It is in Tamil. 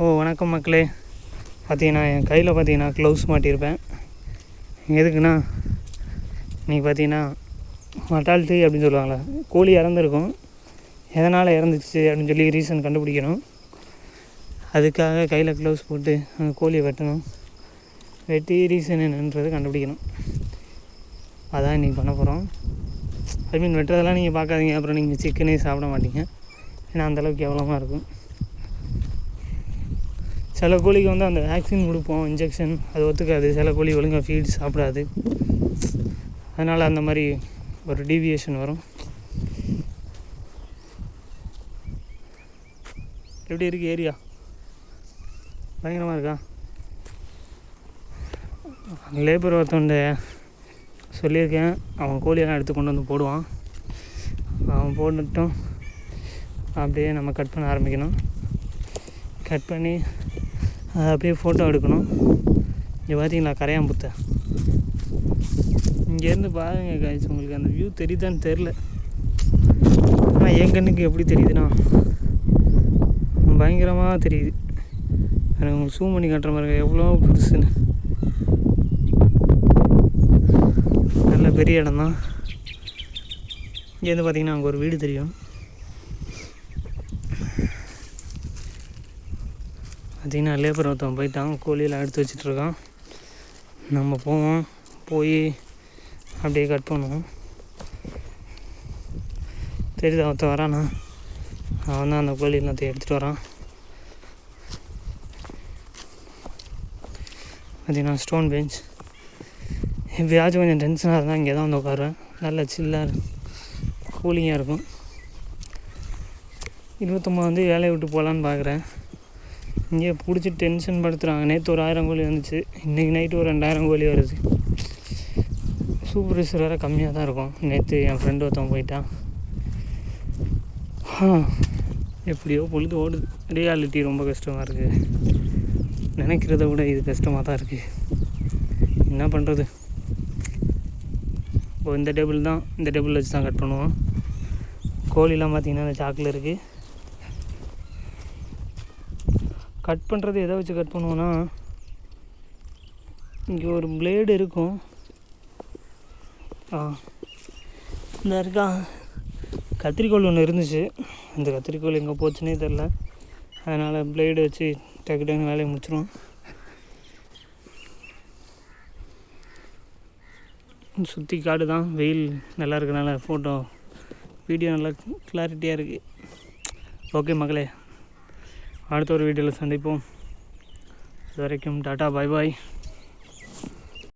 வணக்கம் மக்களே. பார்த்தீங்கன்னா என் கையில் பார்த்தீங்கன்னா க்ளவுஸ் மாட்டியிருப்பேன். எதுக்குன்னா இன்றைக்கி பார்த்தீங்கன்னா மட்டாலிட்டி அப்படின்னு சொல்லுவாங்களே, கோழி இறந்துருக்கும். எதனால் இறந்துச்சு அப்படின்னு சொல்லி ரீசன் கண்டுபிடிக்கணும். அதுக்காக கையில் க்ளவுஸ் போட்டு அந்த கோழியை வெட்டணும். வெட்டி ரீசன் என்னன்றது கண்டுபிடிக்கணும். அதான் இன்றைக்கி பண்ண போகிறோம். வெட்டுறதெல்லாம் நீங்கள் பார்க்காதீங்க, அப்புறம் நீங்கள் சிக்கனே சாப்பிட மாட்டீங்க. ஏன்னா அந்தளவுக்கு எவ்வளோமா இருக்கும். சில கோழிக்கு வந்து அந்த வேக்சின் கொடுப்போம், இன்ஜெக்ஷன், அது ஒத்துக்காது. சில கோழி ஒழுங்காக ஃபீட் சாப்பிடாது. அதனால் அந்த மாதிரி ஒரு டீவியேஷன் வரும். எப்படி இருக்குது ஏரியா? பயங்கரமாக இருக்கா? லேபர் ஒருத்தவன்ட சொல்லியிருக்கேன், அவன் கோழியெல்லாம் எடுத்து கொண்டு வந்து போடுவான். அவன் போட்டுட்டும் அப்படியே நம்ம கட் பண்ண ஆரம்பிக்கணும். கட் பண்ணி அதை அப்படியே ஃபோட்டோ எடுக்கணும். இங்கே பார்த்தீங்களா கரையாம்புத்தை? இங்கேருந்து பாருங்க காய்ச்சி, உங்களுக்கு அந்த வியூ தெரியுதான்னு தெரில. ஆனால் என் கண்ணுக்கு எப்படி தெரியுதுன்னா பயங்கரமாக தெரியுது. எனக்கு உங்களுக்கு ஜூம் பண்ணி காட்டுற மாதிரி எவ்வளோ புதுசுன்னு. நல்ல பெரிய இடம் தான். இங்கேருந்து பார்த்தீங்கன்னா அங்கே ஒரு வீடு தெரியும். பார்த்திங்கன்னா லேபர் ஒருத்தவன் போயிட்டான், கோழியெல்லாம் எடுத்து வச்சிட்ருக்கான். நம்ம போவோம், போய் அப்படியே கட் பண்ணுவோம். தெரியுது ஒருத்தன் வரானா? அவன் தான் அந்த கோழி எல்லாத்தையும் எடுத்துகிட்டு வரான். பார்த்திங்கன்னா ஸ்டோன் பெஞ்ச். எப்பயாச்சும் கொஞ்சம் டென்ஷனாக இருந்தால் இங்கே தான் வந்து உட்காருவேன். நல்ல சில்லாக கூலிங்காக இருக்கும். 29 வந்து வேலையை விட்டு போகலான்னு பார்க்குறேன். இங்கே பிடிச்சி டென்ஷன் படுத்துகிறாங்க. நேற்று ஒரு 1000 கோழி வந்துச்சு, இன்றைக்கி நைட்டு ஒரு 2000 கோழி வருது. சூப்பர்வைசர் வேறு கம்மியாக தான் இருக்கும். நேற்று என் ஃப்ரெண்டு ஒருத்தவன் போயிட்டான். எப்படியோ பொழுது ஓடுது. ரியாலிட்டி ரொம்ப கஷ்டமாக இருக்குது. நினைக்கிறத விட இது கஷ்டமாக தான் இருக்குது. என்ன பண்ணுறது? இப்போ இந்த டேபிள் தான், இந்த டேபிள் வச்சு தான் கட் பண்ணுவோம். கோழிலாம் பார்த்திங்கன்னா இந்த சாக்கில் இருக்குது. கட் பண்ணுறது எதை வச்சு கட் பண்ணுவோன்னா, இங்கே ஒரு பிளேடு இருக்கும். இந்த இருக்கா கத்திரிக்கோள் ஒன்று இருந்துச்சு. அந்த கத்திரிக்கோள் எங்கே போச்சுன்னே தெரில. அதனால் பிளேடு வச்சு டக்கு டக்குன்னு வேலையை முடிச்சிடுவோம். சுற்றி காடு தான், வெயில் நல்லா இருக்கனால ஃபோட்டோ வீடியோ நல்லா கிளாரிட்டியாக இருக்குது. ஓகே மக்களே, அடுத்த ஒரு வீடியோவில் சந்திப்போம். இது வரைக்கும் டாட்டா, பாய் பாய்.